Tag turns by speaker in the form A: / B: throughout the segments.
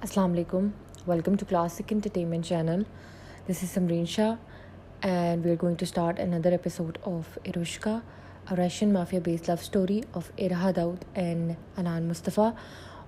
A: Assalamu alaikum. Welcome to Classic Entertainment Channel. This is Samreen Shah, and we're going to start another episode of Irushka, a Russian mafia-based love story of Irha Daud and Anan Mustafa.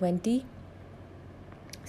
A: 20,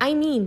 A: I mean,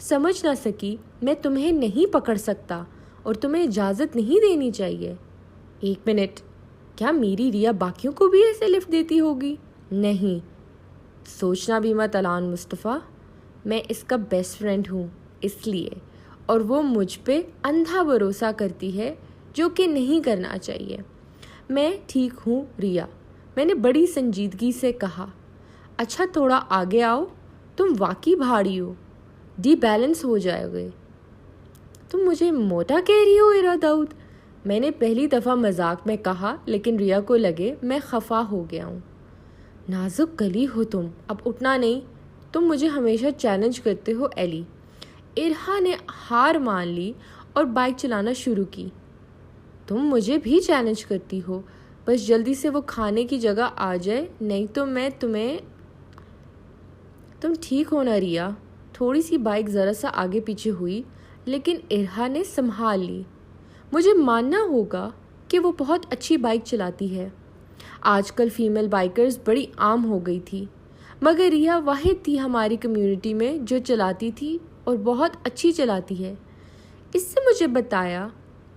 A: سمجھ نہ سکی میں تمہیں نہیں پکڑ سکتا اور تمہیں اجازت نہیں دینی چاہیے. 1 منٹ, کیا میری ریا باقیوں کو بھی ایسے لفٹ دیتی ہوگی؟ نہیں, سوچنا بھی مت الان مصطفیٰ, میں اس کا بیسٹ فرینڈ ہوں اس لیے, اور وہ مجھ پہ اندھا بھروسہ کرتی ہے جو کہ نہیں کرنا چاہیے. میں ٹھیک ہوں ریا, میں نے بڑی سنجیدگی سے کہا. اچھا تھوڑا آگے آؤ, تم واقعی بھاری ہو, ڈی بیلنس ہو جائے گے. تم مجھے موٹا کہہ رہی ہو ایرا داؤد؟ میں نے پہلی دفعہ مذاق میں کہا, لیکن ریا کو لگے میں خفا ہو گیا ہوں. نازک کلی ہو تم, اب اٹھنا نہیں, تم مجھے ہمیشہ چیلنج کرتے ہو ایلی. ارہا نے ہار مان لی اور بائک چلانا شروع کی. تم مجھے بھی چیلنج کرتی ہو, بس جلدی سے وہ کھانے کی جگہ آ جائے, نہیں تو میں تم ٹھیک ہو نا ریا؟ تھوڑی سی بائک ذرا سا آگے پیچھے ہوئی, لیکن ارہا نے سنبھال لی. مجھے ماننا ہوگا کہ وہ بہت اچھی بائک چلاتی ہے. آج کل فیمیل بائکرز بڑی عام ہو گئی تھی, مگر ریا واحد تھی ہماری کمیونٹی میں جو چلاتی تھی اور بہت اچھی چلاتی ہے. اس سے مجھے بتایا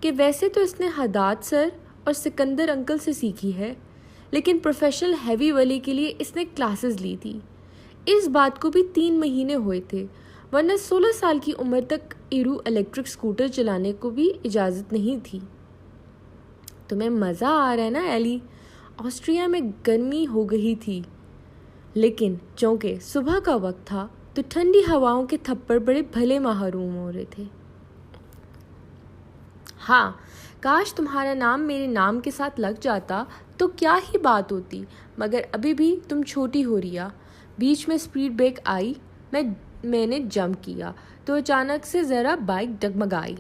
A: کہ ویسے تو اس نے حداد سر اور سکندر انکل سے سیکھی ہے, لیکن پروفیشنل ہیوی ولی کے لیے اس نے کلاسز لی تھی. اس بات کو بھی 3 مہینے ہوئے تھے, ورنہ 16 سال کی عمر تک ایرو الیکٹرک سکوٹر چلانے کو بھی اجازت نہیں تھی. تمہیں مزہ آ رہا ہے نا ایلی؟ آسٹریا میں گرمی ہو گئی تھی, لیکن چونکہ صبح کا وقت تھا تو ٹھنڈی ہواؤں کے تھپڑ بڑے بھلے محروم ہو رہے تھے. ہاں, کاش تمہارا نام میرے نام کے ساتھ لگ جاتا تو کیا ہی بات ہوتی, مگر ابھی بھی تم چھوٹی ہو ریا. بیچ میں سپیڈ بریک آئی, میں نے جمپ کیا تو اچانک سے ذرا بائک ڈگمگائی.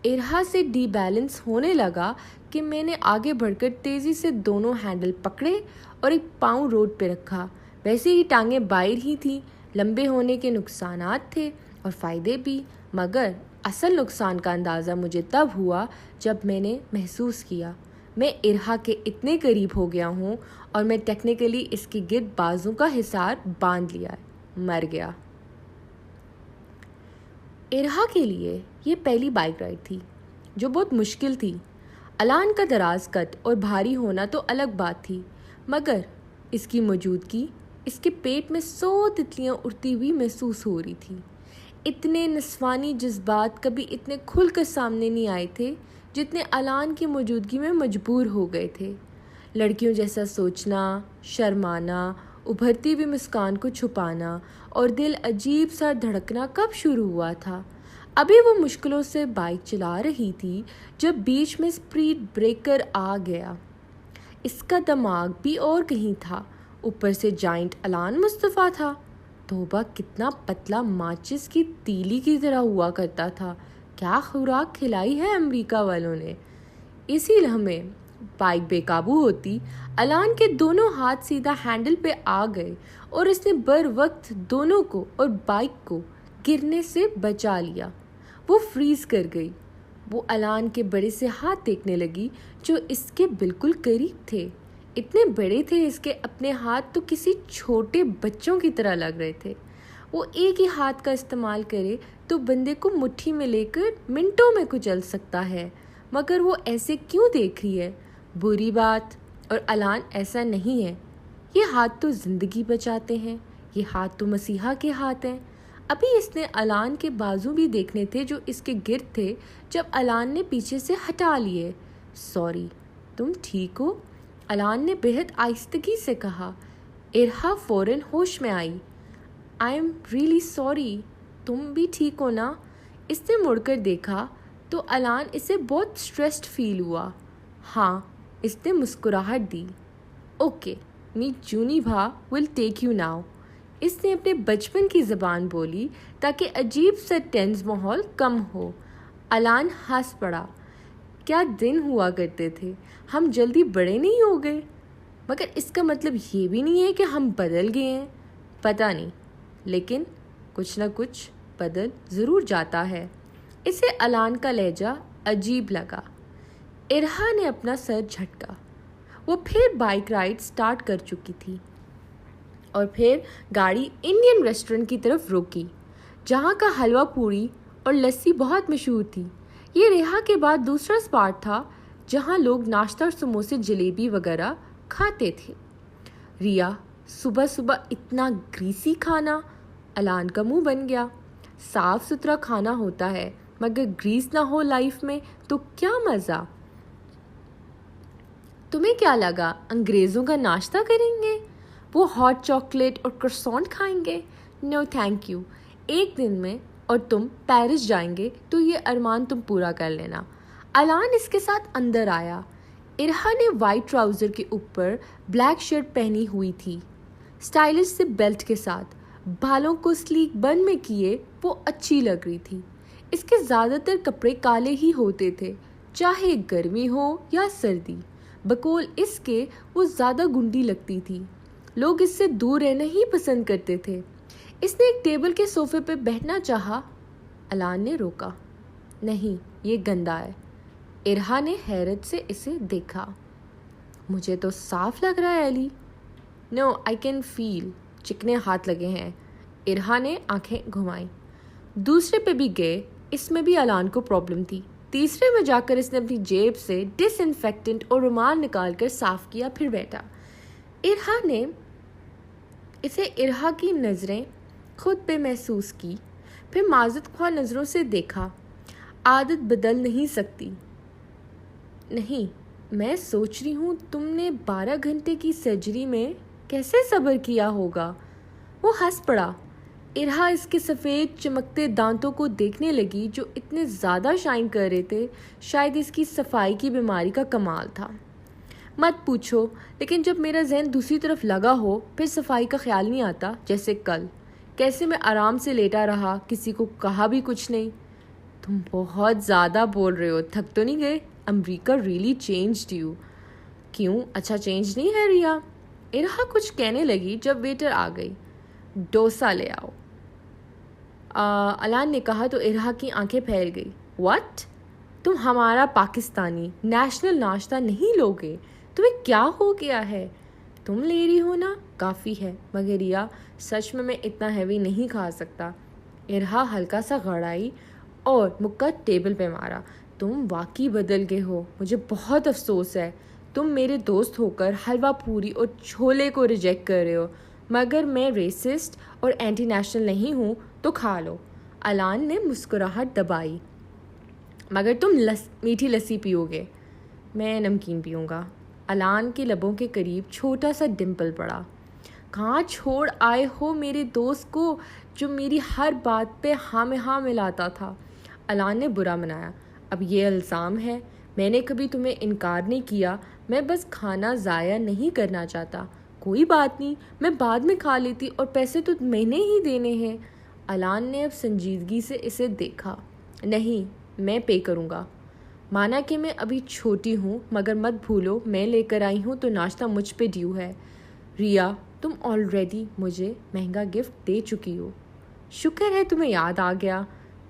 A: ارہا سے ڈی بیلنس ہونے لگا کہ میں نے آگے بڑھ کر تیزی سے دونوں ہینڈل پکڑے اور ایک پاؤں روڈ پہ رکھا. ویسے ہی ٹانگیں باہر ہی تھیں. لمبے ہونے کے نقصانات تھے اور فائدے بھی, مگر اصل نقصان کا اندازہ مجھے تب ہوا جب میں نے محسوس کیا میں ارہا کے اتنے قریب ہو گیا ہوں اور میں ٹیکنیکلی اس کے گرد بازوں کا حصار باندھ لیا ہے. مر گیا. ارہا کے لیے یہ پہلی بائک رائڈ تھی جو بہت مشکل تھی. الان کا دراز قد اور بھاری ہونا تو الگ بات تھی, مگر اس کی موجودگی, اس کے پیٹ میں 100 تتلیاں اڑتی ہوئی محسوس ہو رہی تھی. اتنے نسوانی جذبات کبھی اتنے کھل کر سامنے نہیں آئے تھے جتنے الان کی موجودگی میں مجبور ہو گئے تھے. لڑکیوں جیسا سوچنا, شرمانا, ابھرتی ہوئی مسکان کو چھپانا اور دل عجیب سا دھڑکنا کب شروع ہوا تھا؟ ابھی وہ مشکلوں سے بائک چلا رہی تھی جب بیچ میں سپیڈ بریکر آ گیا. اس کا دماغ بھی اور کہیں تھا, اوپر سے جائنٹ الان مصطفیٰ تھا. توبہ, کتنا پتلا ماچس کی تیلی کی طرح ہوا کرتا تھا. کیا خوراک کھلائی ہے امریکہ والوں نے. اسی لمحے بائک بے قابو ہوتی, الان کے دونوں ہاتھ سیدھا ہینڈل پہ آ گئے اور اس نے بر وقت دونوں کو اور بائک کو گرنے سے بچا لیا. وہ فریز کر گئی. وہ الان کے بڑے سے ہاتھ دیکھنے لگی جو اس کے بالکل قریب تھے. اتنے بڑے تھے اس کے اپنے ہاتھ تو کسی چھوٹے بچوں کی طرح لگ رہے تھے. وہ ایک ہی ہاتھ کا استعمال کرے تو بندے کو مٹھی میں لے کر منٹوں میں کچل سکتا ہے, مگر وہ ایسے کیوں دیکھ رہی ہے؟ بری بات. اور الان ایسا نہیں ہے. یہ ہاتھ تو زندگی بچاتے ہیں, یہ ہاتھ تو مسیحا کے ہاتھ ہیں. ابھی اس نے الان کے بازو بھی دیکھنے تھے جو اس کے گرد تھے جب الان نے پیچھے سے ہٹا لیے. سوری, تم ٹھیک ہو؟ الان نے بہت آہستگی سے کہا. ارہا فوراً ہوش میں آئی. آئی ایم ریئلی سوری, تم بھی ٹھیک ہو نا؟ اس نے مڑ کر دیکھا تو الان اسے بہت سٹریسڈ فیل ہوا. ہاں, اس نے مسکراہٹ دی. اوکے, می جونی بھا ول ٹیک یو ناؤ. اس نے اپنے بچپن کی زبان بولی تاکہ عجیب سا ٹینس ماحول کم ہو. الان ہنس پڑا. کیا دن ہوا کرتے تھے, ہم جلدی بڑے نہیں ہو گئے. مگر اس کا مطلب یہ بھی نہیں ہے کہ ہم بدل گئے ہیں. پتہ نہیں, لیکن کچھ نہ کچھ بدل ضرور جاتا ہے. اسے الان کا لہجہ عجیب لگا. ارہا نے اپنا سر جھٹکا. وہ پھر بائک رائڈ سٹارٹ کر چکی تھی اور پھر گاڑی انڈین ریسٹورنٹ کی طرف روکی جہاں کا حلوہ پوری اور لسی بہت مشہور تھی۔ یہ ریحا کے بعد دوسرا اسپاٹ تھا جہاں لوگ ناشتہ اور سموسے جلیبی وغیرہ کھاتے تھے۔ ریا، صبح صبح اتنا گریسی کھانا؟ الان کا منہ بن گیا۔ صاف ستھرا کھانا ہوتا ہے مگر گریس نہ ہو لائف میں تو کیا مزہ۔ تمہیں کیا لگا انگریزوں کا ناشتہ کریں گے؟ وہ ہاٹ چاکلیٹ اور کرسونٹ کھائیں گے؟ نو تھینک یو۔ ایک دن میں اور تم پیرس جائیں گے تو یہ ارمان تم پورا کر لینا۔ الان اس کے ساتھ اندر آیا۔ ارہا نے وائٹ ٹراؤزر کے اوپر بلیک شرٹ پہنی ہوئی تھی، اسٹائلش سے بیلٹ کے ساتھ، بالوں کو سلیک بن میں کیے وہ اچھی لگ رہی تھی۔ اس کے زیادہ تر کپڑے کالے ہی ہوتے تھے، چاہے گرمی ہو یا سردی۔ بقول اس کے وہ زیادہ گنڈی لگتی تھی، لوگ اس سے دور رہنا ہی پسند کرتے تھے۔ اس نے ایک ٹیبل کے صوفے پہ بیٹھنا چاہا۔ الان نے روکا۔ نہیں، یہ گندا ہے۔ ارہا نے حیرت سے اسے دیکھا۔ مجھے تو صاف لگ رہا ہے علی۔ نو، آئی کین فیل، چکنے ہاتھ لگے ہیں۔ ارہا نے آنکھیں گھمائیں۔ دوسرے پہ بھی گئے، اس میں بھی الان کو پرابلم تھی۔ تیسرے میں جا کر اس نے اپنی جیب سے ڈس انفیکٹنٹ اور رومال نکال کر صاف کیا، پھر بیٹھا۔ ارہا نے اسے ارہا کی نظریں خود پہ محسوس کی، پھر معذرت خواہ نظروں سے دیکھا۔ عادت بدل نہیں سکتی۔ نہیں، میں سوچ رہی ہوں تم نے 12 گھنٹے کی سرجری میں کیسے صبر کیا ہوگا۔ وہ ہنس پڑا۔ ارہا اس کے سفید چمکتے دانتوں کو دیکھنے لگی جو اتنے زیادہ شائن کر رہے تھے، شاید اس کی صفائی کی بیماری کا کمال تھا۔ مت پوچھو، لیکن جب میرا ذہن دوسری طرف لگا ہو پھر صفائی کا خیال نہیں آتا۔ جیسے کل، کیسے میں آرام سے لیٹا رہا، کسی کو کہا بھی کچھ نہیں۔ تم بہت زیادہ بول رہے ہو، تھک تو نہیں گئے؟ امریکہ ریئلی چینجڈ یو۔ کیوں، اچھا چینج نہیں ہے ریا؟ ارہا کچھ کہنے لگی جب ویٹر آ گئی۔ ڈوسا لے آؤ، الان نے کہا تو ارہا کی آنکھیں پھیل گئی۔ واٹ؟ تم ہمارا پاکستانی نیشنل ناشتہ نہیں لوگے؟ تمہیں کیا ہو گیا ہے؟ تم لے رہی ہو نا، کافی ہے، مگر ریا سچ میں اتنا ہیوی نہیں کھا سکتا۔ ارہا ہلکا سا گڑائی اور مکہ ٹیبل پہ مارا۔ تم واقعی بدل گئے ہو، مجھے بہت افسوس ہے۔ تم میرے دوست ہو کر حلوہ پوری اور چھولے کو ریجیکٹ کر رہے ہو، مگر میں ریسسٹ اور اینٹی نیشنل نہیں ہوں تو کھا لو۔ الان نے مسکراہٹ دبائی۔ مگر تم میٹھی لسی پیو گے۔ میں نمکین پیوں گا۔ الان کے لبوں کے قریب چھوٹا سا ڈمپل پڑا۔ کہاں چھوڑ آئے ہو میرے دوست کو جو میری ہر بات پہ ہاں میں ہاں ملاتا تھا؟ الان نے برا منایا۔ اب یہ الزام ہے؟ میں نے کبھی تمہیں انکار نہیں کیا، میں بس کھانا ضائع نہیں کرنا چاہتا۔ کوئی بات نہیں، میں بعد میں کھا لیتی، اور پیسے تو میں نے ہی دینے ہیں۔ الان نے اب سنجیدگی سے اسے دیکھا۔ نہیں، میں پے کروں گا۔ مانا کہ میں ابھی چھوٹی ہوں، مگر مت بھولو میں لے کر آئی ہوں تو ناشتہ مجھ پہ ڈیو ہے۔ ریا، تم آلریڈی مجھے مہنگا گفٹ دے چکی ہو۔ شکر ہے تمہیں یاد آ گیا۔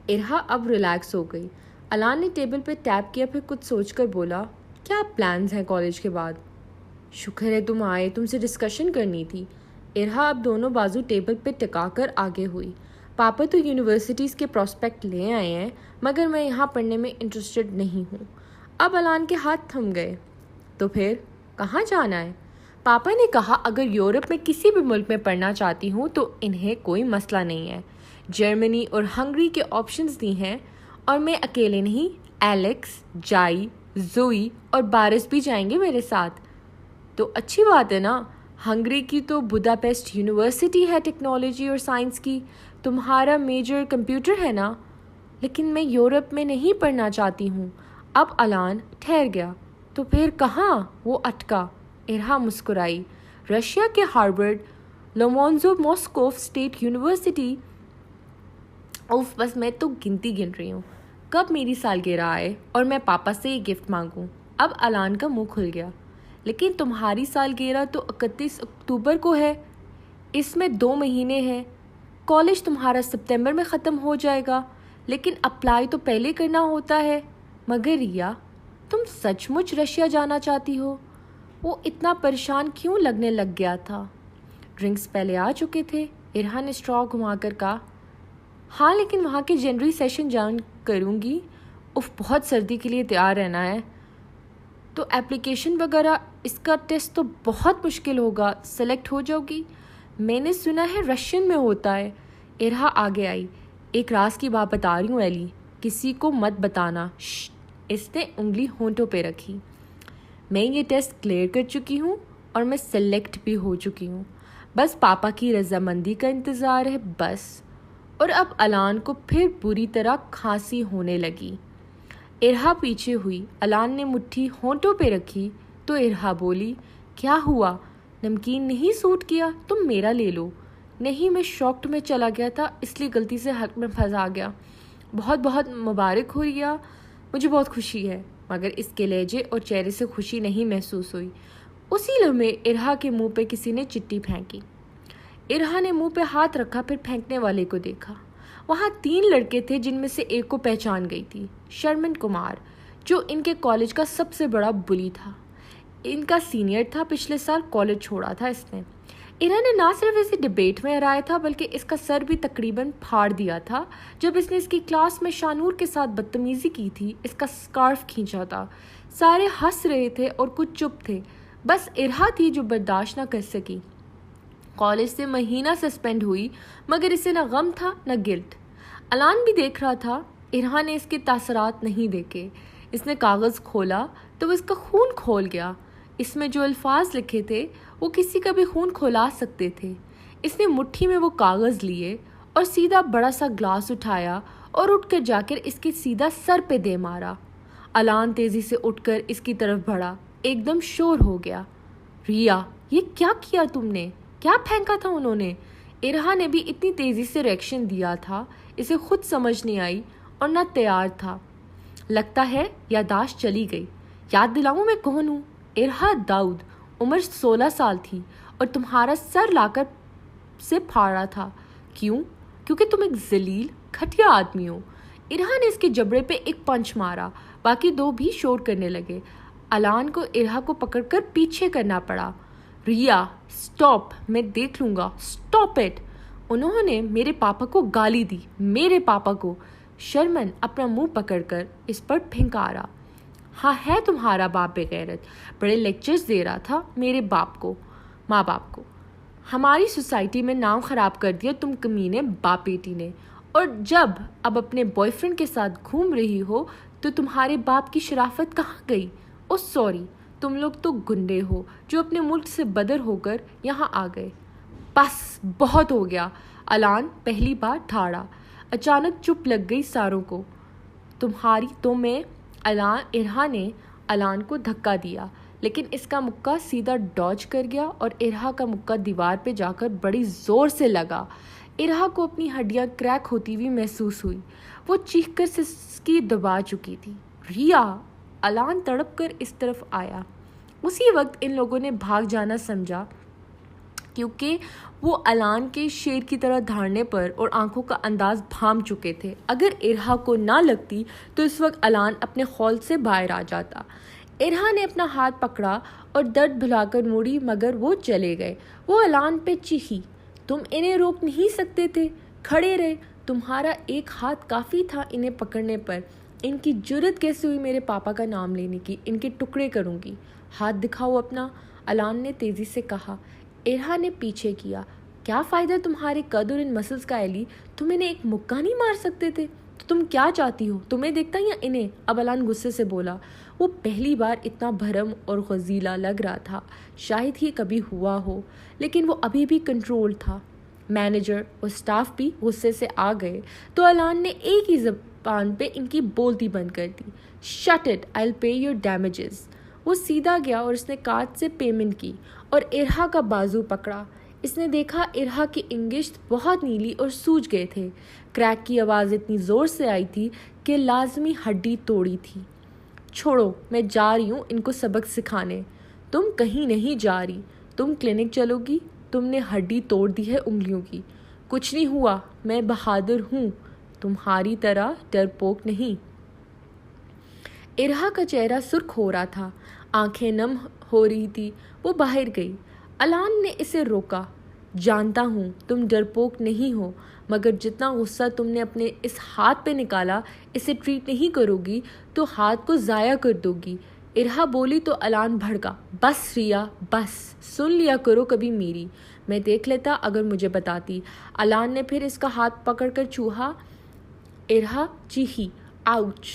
A: ارہا اب ریلیکس ہو گئی۔ الان نے ٹیبل پہ ٹیپ کیا، پھر کچھ سوچ کر بولا، کیا پلانز ہیں کالج کے بعد؟ شکر ہے تم آئے، تم سے ڈسکشن کرنی تھی۔ ارہا اب دونوں بازو ٹیبل پہ ٹکا کر آگے ہوئی۔ پاپا تو یونیورسٹیز کے پراسپیکٹ لے آئے ہیں، مگر میں یہاں پڑھنے میں انٹرسٹڈ نہیں ہوں۔ اب الان کے ہاتھ تھم گئے۔ تو پھر کہاں جانا ہے؟ پاپا نے کہا اگر یورپ میں کسی بھی ملک میں پڑھنا چاہتی ہوں تو انہیں کوئی مسئلہ نہیں ہے۔ جرمنی اور ہنگری کے آپشنز دی ہیں، اور میں اکیلے نہیں، ایلیکس، جائی، زوئی اور بارس بھی جائیں گے میرے ساتھ۔ تو اچھی بات ہے نا۔ ہنگری کی تو بداپیسٹ یونیورسٹی ہے ٹیکنالوجی اور سائنس کی، تمہارا میجر کمپیوٹر ہے نا۔ لیکن میں یورپ میں نہیں پڑھنا چاہتی ہوں۔ اب الان ٹھہر گیا۔ تو پھر کہاں؟ وہ اٹکا۔ ارہا مسکرائی۔ رشیا کے ہارورڈ، لومونزو ماسکوف اسٹیٹ یونیورسٹی۔ اوف، بس میں تو گنتی گن رہی ہوں، کب میری سالگرہ آئے اور میں پاپا سے یہ گفٹ مانگوں۔ اب الان کا منہ کھل گیا۔ لیکن تمہاری سالگرہ تو 31 اکتوبر کو ہے، اس میں 2 مہینے ہیں۔ کالج تمہارا ستمبر میں ختم ہو جائے گا، لیکن اپلائی تو پہلے کرنا ہوتا ہے۔ مگر ریا، تم سچ مچ رشیا جانا چاہتی ہو؟ وہ اتنا پریشان کیوں لگنے لگ گیا تھا؟ ڈرنکس پہلے آ چکے تھے۔ ارہا نے اسٹرا گھما کر کہا، ہاں لیکن وہاں کے جنوری سیشن جوائن کروں گی. بہت سردی کے لیے تیار رہنا ہے. تو اپلیکیشن وغیرہ، اس کا ٹیسٹ تو بہت مشکل ہوگا، سلیکٹ ہو جاؤ گی؟ میں نے سنا ہے رشین میں ہوتا ہے. ارہا آگے آئی. ایک راز کی بات بتا رہی ہوں ایلی، کسی کو مت بتانا. اس نے انگلی ہونٹوں پہ رکھی. میں یہ ٹیسٹ کلیئر کر چکی ہوں اور میں سلیکٹ بھی ہو چکی ہوں. بس پاپا کی رضامندی کا انتظار ہے بس. اور اب الان کو پھر بری طرح کھانسی ہونے لگی. ارہا پیچھے ہوئی. الان نے مٹھی ہونٹوں پہ رکھی تو ارہا بولی، کیا ہوا؟ نمکین نہیں سوٹ کیا؟ تم میرا لے لو. نہیں، میں شاکڈ میں چلا گیا تھا، اس لیے غلطی سے حق میں پھنسا گیا. بہت بہت مبارک ہو ریا، مجھے بہت خوشی ہے. مگر اس کے لہجے اور چہرے سے خوشی نہیں محسوس ہوئی. اسی لمحے ارہا کے منہ پہ کسی نے چٹھی پھینکی. ارہا نے منہ پہ ہاتھ رکھا، پھر پھینکنے والے کو دیکھا. وہاں 3 لڑکے تھے جن میں سے ایک کو پہچان گئی تھی، شرمن کمار، جو ان کے کالج کا سب سے بڑا بلی تھا. ان کا سینئر تھا، پچھلے سال کالج چھوڑا تھا اس نے. ارہا نے نہ صرف اسے ڈیبیٹ میں ہرایا تھا بلکہ اس کا سر بھی تقریباً پھاڑ دیا تھا جب اس نے اس کی کلاس میں شانور کے ساتھ بدتمیزی کی تھی. اس کا سکارف کھینچا تھا. سارے ہنس رہے تھے اور کچھ چپ تھے. بس ارہا تھی جو برداشت نہ کر سکی. کالج سے مہینہ سسپینڈ ہوئی مگر اسے نہ غم تھا نہ گلٹ. الان بھی دیکھ رہا تھا. ارہا نے اس کے تاثرات نہیں دیکھے. اس نے کاغذ کھولا تو وہ اس کا خون کھول گیا. اس میں جو الفاظ لکھے تھے وہ کسی کا بھی خون کھولا سکتے تھے. اس نے مٹھی میں وہ کاغذ لیے اور سیدھا بڑا سا گلاس اٹھایا اور اٹھ کر جا کر اس کے سیدھا سر پہ دے مارا. الان تیزی سے اٹھ کر اس کی طرف بڑھا. ایک دم شور ہو گیا. ریا، یہ کیا کیا تم نے؟ کیا پھینکا تھا انہوں نے؟ ارہا نے بھی اتنی تیزی سے ریئیکشن دیا تھا، اسے خود سمجھ نہیں آئی اور نہ تیار تھا. لگتا ہے یادداشت چلی گئی. یاد دلاؤں میں کون ہوں؟ ارہا داؤد. عمر 16 سال تھی اور تمہارا سر لا کر سے پھاڑا تھا. کیوں؟ کیونکہ تم ایک ذلیل گھٹیا آدمی ہو. ارہا نے اس کے جبڑے پہ ایک پنچ مارا. باقی 2 بھی شور کرنے لگے. الان کو ارہا کو پکڑ کر پیچھے کرنا پڑا. ریا سٹاپ، میں دیکھ لوں گا. Stop it. انہوں نے میرے پاپا کو گالی دی، میرے پاپا کو. شرمن اپنا منہ پکڑ کر اس پر پھنکارا. ہاں ہے تمہارا باپ بغیرت، بڑے لیکچرز دے رہا تھا میرے باپ کو، ماں باپ کو. ہماری سوسائٹی میں نام خراب کر دیا تم کمینے باپ بیٹی نے. اور جب اب اپنے بوائے فرینڈ کے ساتھ گھوم رہی ہو تو تمہارے باپ کی شرافت کہاں گئی؟ او سوری، تم لوگ تو گنڈے ہو جو اپنے ملک سے بدر ہو کر یہاں آ گئے. بس بہت ہو گیا. الان پہلی بار ٹھاڑا. اچانک چپ لگ گئی ساروں کو. تمہاری تو میں. ارہا نے الان کو دھکا دیا لیکن اس کا مکہ سیدھا ڈاج کر گیا اور ارہا کا مکہ دیوار پہ جا کر بڑی زور سے لگا. ارہا کو اپنی ہڈیاں کریک ہوتی ہوئی محسوس ہوئی. وہ چیخ کر سسکی دبا چکی تھی. ریا! الان تڑپ کر اس طرف آیا. اسی وقت ان لوگوں نے بھاگ جانا سمجھا کیونکہ وہ الان کے شیر کی طرح دھاڑنے پر اور آنکھوں کا انداز بھام چکے تھے. اگر ارہا کو نہ لگتی تو اس وقت الان اپنے خول سے باہر آ جاتا. ارہا نے اپنا ہاتھ پکڑا اور درد بھلا کر موڑی مگر وہ چلے گئے. وہ الان پہ چیخی، تم انہیں روک نہیں سکتے تھے، کھڑے رہے. تمہارا ایک ہاتھ کافی تھا انہیں پکڑنے پر. ان کی جرت کیسے ہوئی میرے پاپا کا نام لینے کی؟ ان کے ٹکڑے کروں گی. ہاتھ دکھاؤ اپنا، الان نے تیزی سے کہا. ارہا نے پیچھے کیا. کیا فائدہ تمہارے قد اور ان مسلز کا ایلی؟ تم انہیں ایک مکہ نہیں مار سکتے تھے؟ تو تم کیا چاہتی ہو، تمہیں دیکھتا یا انہیں؟ اب الان غصے سے بولا. وہ پہلی بار اتنا بھرم اور غزیلا لگ رہا تھا، شاید ہی کبھی ہوا ہو، لیکن وہ ابھی بھی کنٹرول تھا. مینیجر اور سٹاف بھی غصے سے آ گئے تو الان نے ایک ہی زبان پہ ان کی بولتی بند کر دی. Shut it, I will pay your damages. وہ سیدھا گیا اور اس نے کارڈ سے پیمنٹ کی اور ارہا کا بازو پکڑا. اس نے دیکھا ارہا کی انگشت بہت نیلی اور سوج گئے تھے. کریک کی آواز اتنی زور سے آئی تھی کہ لازمی ہڈی توڑی تھی. چھوڑو، میں جا رہی ہوں ان کو سبق سکھانے. تم کہیں نہیں جا رہی، تم کلینک چلو گی. تم نے ہڈی توڑ دی ہے انگلیوں کی. کچھ نہیں ہوا، میں بہادر ہوں، تمہاری طرح ڈرپوک نہیں. ارہا کا چہرہ سرخ ہو رہا تھا، آنکھیں نم ہو رہی تھی. وہ باہر گئی. الان نے اسے روکا. جانتا ہوں تم ڈرپوک نہیں ہو، مگر جتنا غصہ تم نے اپنے اس ہاتھ پہ نکالا، اسے ٹریٹ نہیں کرو گی تو ہاتھ کو ضائع کر دو گی۔ ارہا بولی تو الان بھڑکا۔ بس ریا، بس سن لیا کرو کبھی میری، میں دیکھ لیتا اگر مجھے بتاتی۔ الان نے پھر اس کا ہاتھ پکڑ کر چوہا۔ ارہا چیخی، آؤچ،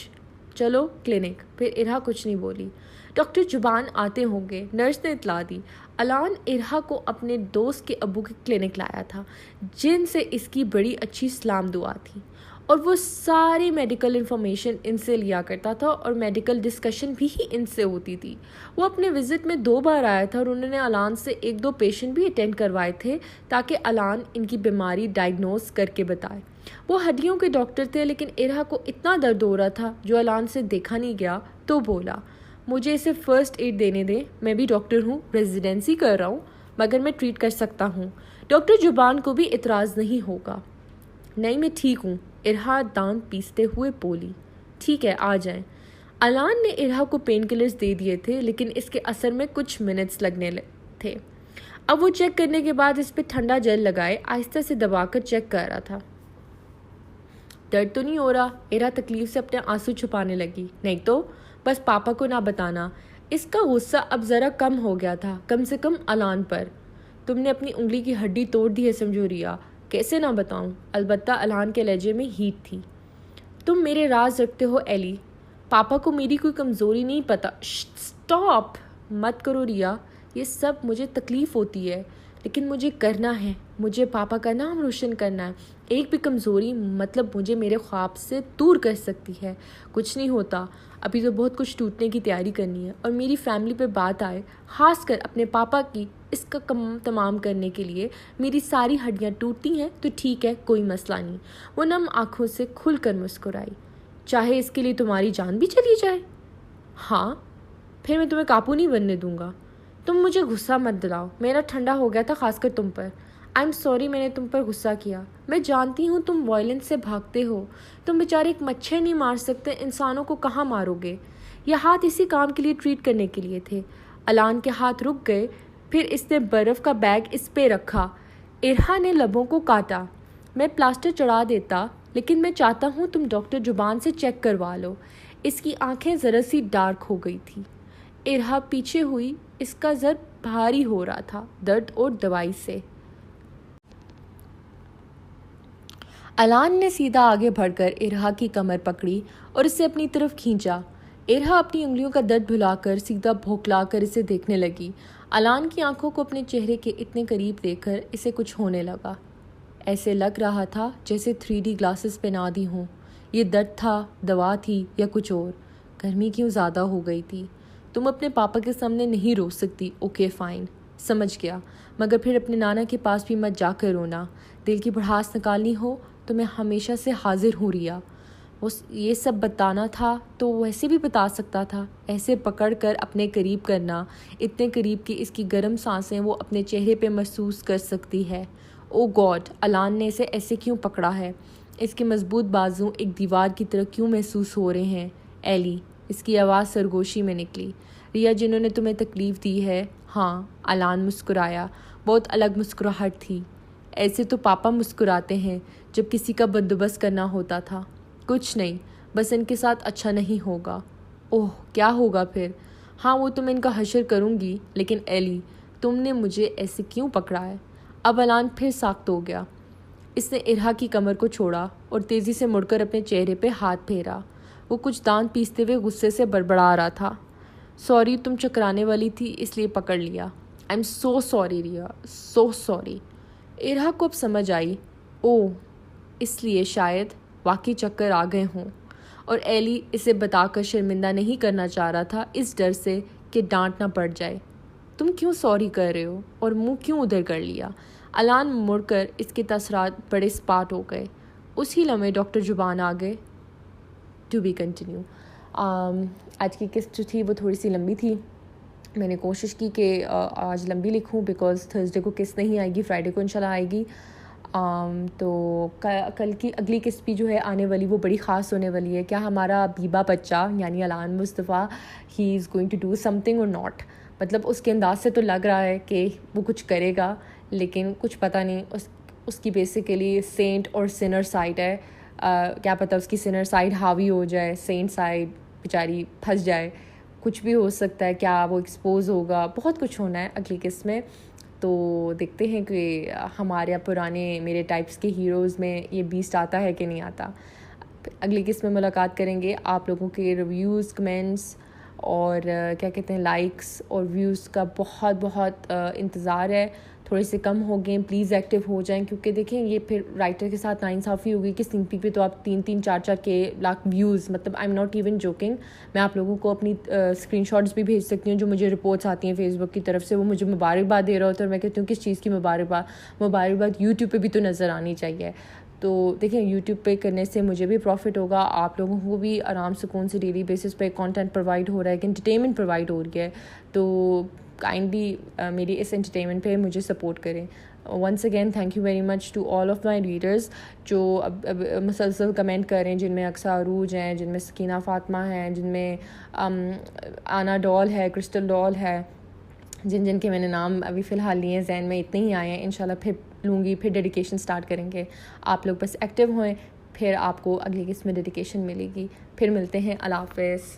A: چلو کلینک۔ پھر ارہا کچھ نہیں بولی۔ ڈاکٹر جبان آتے ہوں گے، نرس نے اطلاع دی۔ الان ارہا کو اپنے دوست کے ابو کے کلینک لایا تھا، جن سے اس کی بڑی اچھی سلام دعا تھی، اور وہ ساری میڈیکل انفارمیشن ان سے لیا کرتا تھا اور میڈیکل ڈسکشن بھی ان سے ہوتی تھی۔ وہ اپنے وزٹ میں 2 بار آیا تھا اور انہوں نے الان سے 1-2 پیشنٹ بھی اٹینڈ کروائے تھے تاکہ الان ان کی بیماری ڈائگنوز کر کے بتائے۔ وہ ہڈیوں کے ڈاکٹر تھے، لیکن ارہا کو اتنا درد ہو رہا تھا جو الان سے دیکھا نہیں گیا، تو بولا، مجھے اسے فرسٹ ایڈ دینے دیں، میں بھی ڈاکٹر ہوں، ریزیڈنسی کر رہا ہوں، مگر میں ٹریٹ کر سکتا ہوں۔ ڈاکٹر جبان کو بھی اعتراض نہیں ہوگا۔ نہیں، میں ٹھیک ہوں، ارہا دانت پیستے ہوئے بولی۔ ٹھیک ہے، آ جائیں۔ الان نے ارہا کو پین کلرز دے دیے تھے، لیکن اس کے اثر میں کچھ منٹس لگنے تھے۔ اب وہ چیک کرنے کے بعد اس پہ ٹھنڈا جیل لگائے آہستہ سے دبا کر چیک کر رہا تھا۔ درد تو نہیں ہو رہا؟ ارہا تکلیف سے اپنے آنسو چھپانے لگی۔ نہیں تو، بس پاپا کو نہ بتانا۔ اس کا غصہ اب ذرا کم ہو گیا تھا، کم سے کم الان پر۔ تم نے اپنی انگلی کی ہڈی توڑ دی ہے سمجھو ریا۔ کیسے نہ بتاؤں؟ البتہ الان کے لہجے میں ہیٹ تھی۔ تم میرے راز رکھتے ہو ایلی، پاپا کو میری کوئی کمزوری نہیں پتہ۔ سٹاپ، مت کرو ریا، یہ سب مجھے تکلیف ہوتی ہے، لیکن مجھے کرنا ہے، مجھے پاپا کا نام روشن کرنا ہے۔ ایک بھی کمزوری مطلب مجھے میرے خواب سے دور کر سکتی ہے۔ کچھ نہیں ہوتا، ابھی تو بہت کچھ ٹوٹنے کی تیاری کرنی ہے، اور میری فیملی پہ بات آئے، خاص کر اپنے پاپا کی، اس کا تمام کرنے کے لیے میری ساری ہڈیاں ٹوٹتی ہیں تو ٹھیک ہے، کوئی مسئلہ نہیں۔ وہ نم آنکھوں سے کھل کر مسکرائی۔ چاہے اس کے لیے تمہاری جان بھی چلی جائے؟ ہاں، پھر میں تمہیں قابو نہیں بننے دوں گا۔ تم مجھے غصہ مت دلاؤ، میرا ٹھنڈا ہو گیا تھا، خاص کر تم پر۔ آئی ایم سوری میں نے تم پر غصہ کیا۔ میں جانتی ہوں تم وائلنس سے بھاگتے ہو، تم بیچارے ایک مچھر نہیں مار سکتے، انسانوں کو کہاں مارو گے؟ یہ ہاتھ اسی کام کے لیے ٹریٹ کرنے کے لیے تھے۔ الان کے ہاتھ رک گئے، پھر اس نے برف کا بیگ اس پہ رکھا۔ ارہا نے لبوں کو کاٹا۔ میں پلاسٹر چڑھا دیتا، لیکن میں چاہتا ہوں تم ڈاکٹر جبان سے چیک کروا لو۔ اس کی آنکھیں ذرا سی ڈارک ہو گئی تھی۔ ارہا پیچھے ہوئی، اس کا سر بھاری ہو رہا تھا درد اور دوائی سے۔ الان نے سیدھا آگے بڑھ کر ارہا کی کمر پکڑی اور اسے اپنی طرف کھینچا۔ ارہا اپنی انگلیوں کا درد بھلا کر سیدھا بھوکلا کر اسے دیکھنے لگی۔ الان کی آنکھوں کو اپنے چہرے کے اتنے قریب دیکھ کر اسے کچھ ہونے لگا۔ ایسے لگ رہا تھا جیسے 3D گلاسز پہنا دی ہوں۔ یہ درد تھا، دوا تھی، یا کچھ اور؟ گرمی کیوں زیادہ ہو گئی تھی؟ تم اپنے پاپا کے سامنے نہیں رو سکتی، اوکے فائن، سمجھ گیا، مگر پھر اپنے نانا کے پاس بھی مت جا کر رونا۔ دل کی بڑھاس نکالنی ہو تو میں ہمیشہ سے حاضر ہوں ریا۔ وہ یہ سب بتانا تھا تو وہ ایسے بھی بتا سکتا تھا، ایسے پکڑ کر اپنے قریب کرنا، اتنے قریب کہ اس کی گرم سانسیں وہ اپنے چہرے پہ محسوس کر سکتی ہے۔ او گاڈ، الان نے اسے ایسے کیوں پکڑا ہے؟ اس کے مضبوط بازو ایک دیوار کی طرح کیوں محسوس ہو رہے ہیں؟ ایلی، اس کی آواز سرگوشی میں نکلی۔ ریا جنہوں نے تمہیں تکلیف دی ہے؟ ہاں، الان مسکرایا۔ بہت الگ مسکراہٹ تھی۔ ایسے تو پاپا مسکراتے ہیں جب کسی کا بندوبست کرنا ہوتا تھا۔ کچھ نہیں، بس ان کے ساتھ اچھا نہیں ہوگا۔ اوہ، کیا ہوگا پھر؟ ہاں، وہ تو میں ان کا حشر کروں گی، لیکن ایلی، تم نے مجھے ایسے کیوں پکڑا ہے؟ اب الان پھر ساخت ہو گیا۔ اس نے ارہا کی کمر کو چھوڑا اور تیزی سے مڑ کر اپنے چہرے پہ ہاتھ پھیرا۔ وہ کچھ دانت پیستے ہوئے غصے سے بڑبڑا رہا تھا۔ سوری، تم چکرانے والی تھی اس لیے پکڑ لیا۔ آئی ایم سو سوری ریا، سو سوری۔ ارہا کو اب سمجھ آئی، اوہ، اس لیے شاید واقعی چکر آ گئے ہوں، اور ایلی اسے بتا کر شرمندہ نہیں کرنا چاہ رہا تھا اس ڈر سے کہ ڈانٹ نہ پڑ جائے۔ تم کیوں سوری کر رہے ہو اور منہ کیوں ادھر کر لیا؟ الان مڑ کر اس کے تاثرات بڑے سپاٹ ہو گئے۔ اسی لمحے ڈاکٹر جبان آ گئے۔ To be continued. آج کی قسط جو تھی وہ تھوڑی سی لمبی تھی۔ میں نے کوشش کی کہ آج لمبی لکھوں بیکاز تھرسڈے کو قسط نہیں آئے گی، فرائیڈے کو انشاءاللہ آئے گی۔ تو کل کی اگلی قسط بھی جو ہے آنے والی وہ بڑی خاص ہونے والی ہے۔ کیا ہمارا بیبا بچہ یعنی Alan Mustafa he is going to do something اور ناٹ؟ مطلب اس کے انداز سے تو لگ رہا ہے کہ وہ کچھ کرے گا، لیکن کچھ پتہ نہیں اس کی بیسیکلی سینٹ اور سنر سائڈ ہے. کیا پتہ اس کی سنر سائڈ حاوی ہو جائے, سینٹ سائڈ بیچاری پھنس جائے, کچھ بھی ہو سکتا ہے. کیا وہ ایکسپوز ہوگا, بہت کچھ ہونا ہے اگلی قسط میں. تو دیکھتے ہیں کہ ہمارے پرانے میرے ٹائپس کے ہیروز میں یہ بیسٹ آتا ہے کہ نہیں آتا. اگلی قسط میں ملاقات کریں گے. آپ لوگوں کے ریویوز, کمنٹس اور کیا کہتے ہیں لائکس اور ویوز کا بہت بہت انتظار ہے. تھوڑے سے کم ہو گئے, پلیز ایکٹیو ہو جائیں, کیونکہ دیکھیں یہ پھر رائٹر کے ساتھ ناانصافی ہوگی کہ سنک پیک پہ تو آپ 3-4 کے لاکھ ویوز, مطلب I am not even joking. میں آپ لوگوں کو اپنی اسکرین شاٹس بھی بھیج سکتی ہوں جو مجھے رپورٹس آتی ہیں فیس بک کی طرف سے. وہ مجھے مبارکباد دے رہا ہوتا ہے اور میں کہتی ہوں کس چیز کی مبارکباد یوٹیوب پہ بھی تو نظر آنی چاہیے. تو دیکھیں یوٹیوب پہ کرنے سے مجھے بھی پروفٹ ہوگا, آپ لوگوں کو بھی آرام سکون سے ڈیلی بیسس پہ کانٹینٹ پرووائڈ ہو رہا ہے, ایک انٹرٹینمنٹ پرووائڈ ہو رہی ہے. تو کائنڈلی میری اس انٹرٹینمنٹ پہ مجھے سپورٹ کریں. Once again thank you very much to all of my readers جو اب مسلسل کمنٹ کر رہے ہیں, جن میں اقصیٰ عروج ہیں, جن میں سکینہ فاطمہ ہیں, جن میں آنا ڈال ہے, کرسٹل ڈال ہے, جن کے میں نے نام ابھی فی الحال لیے ہیں ذہن میں اتنے ہی آئے ہیں. انشاءاللہ پھر لوں گی, پھر ڈیڈیکیشن سٹارٹ کریں گے. آپ لوگ بس ایکٹیو ہوئیں, پھر آپ کو اگلی قسط میں ڈیڈیکیشن ملے گی. پھر ملتے ہیں, اللہ حافظ.